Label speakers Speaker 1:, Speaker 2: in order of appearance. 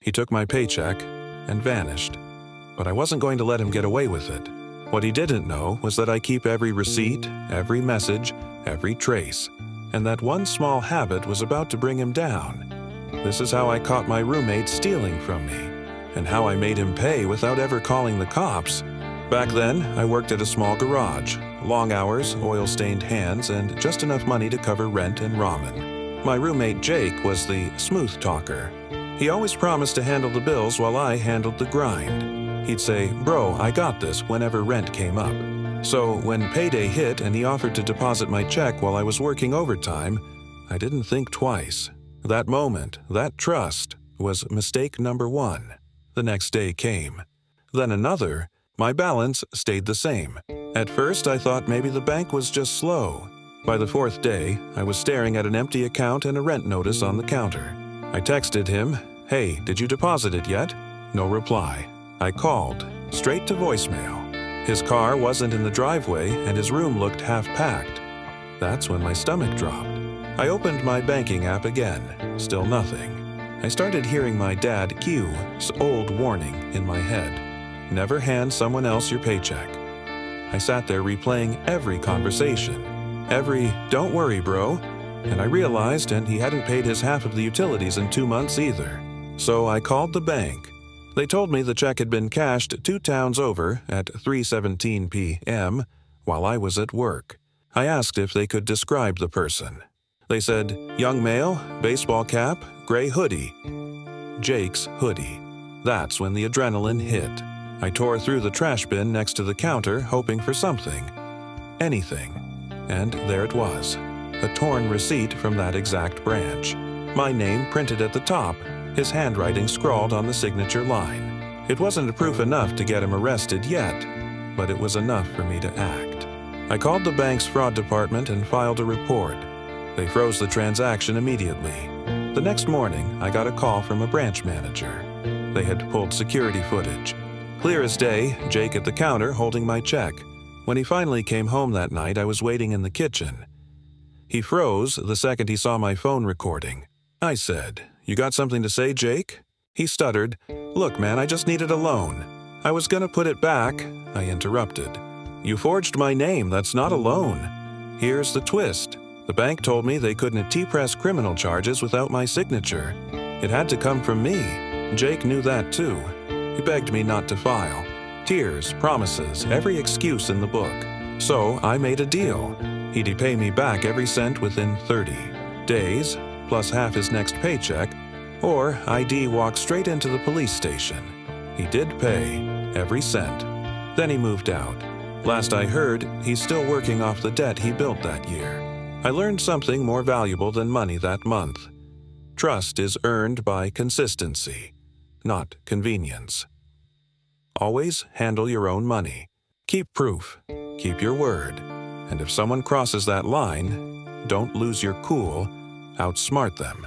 Speaker 1: He took my paycheck and vanished. But I wasn't going to let him get away with it. What he didn't know was that I keep every receipt, every message, every trace, and that one small habit was about to bring him down. This is how I caught my roommate stealing from me, and how I made him pay without ever calling the cops. Back then, I worked at a small garage. Long hours, oil-stained hands, and just enough money to cover rent and ramen. My roommate Jake was the smooth talker. He always promised to handle the bills while I handled the grind. He'd say, "Bro, I got this," whenever rent came up. So when payday hit and he offered to deposit my check while I was working overtime, I didn't think twice. That moment, that trust, was mistake number one. The next day came. Then another. My balance stayed the same. At first, I thought maybe the bank was just slow. By the fourth day, I was staring at an empty account and a rent notice on the counter. I texted him, "Hey, did you deposit it yet?" No reply. I called, straight to voicemail. His car wasn't in the driveway and his room looked half-packed. That's when my stomach dropped. I opened my banking app again. Still nothing. I started hearing my dad Q's old warning in my head. Never hand someone else your paycheck. I sat there replaying every conversation. Every, "Don't worry, bro." And I realized he hadn't paid his half of the utilities in 2 months either. So I called the bank. They told me the check had been cashed 2 towns over at 3:17 p.m. while I was at work. I asked if they could describe the person. They said, "Young male, baseball cap, gray hoodie." Jake's hoodie. That's when the adrenaline hit. I tore through the trash bin next to the counter, hoping for something. Anything. And there it was. A torn receipt from that exact branch. My name printed at the top, his handwriting scrawled on the signature line. It wasn't proof enough to get him arrested yet, but it was enough for me to act. I called the bank's fraud department and filed a report. They froze the transaction immediately. The next morning, I got a call from a branch manager. They had pulled security footage. Clear as day, Jake at the counter holding my check. When he finally came home that night, I was waiting in the kitchen. He froze the second he saw my phone recording. I said, "You got something to say, Jake?" He stuttered, "Look, man, I just needed a loan." "I was gonna put it back," I interrupted. "You forged my name, that's not a loan." Here's the twist. The bank told me they couldn't T-press criminal charges without my signature. It had to come from me. Jake knew that too. He begged me not to file. Tears, promises, every excuse in the book. So I made a deal. He'd pay me back every cent within 30 days, plus half his next paycheck, or I'd walk straight into the police station. He did pay, every cent. Then he moved out. Last I heard, he's still working off the debt he built that year. I learned something more valuable than money that month. Trust is earned by consistency, not convenience. Always handle your own money. Keep proof. Keep your word. And if someone crosses that line, don't lose your cool. Outsmart them.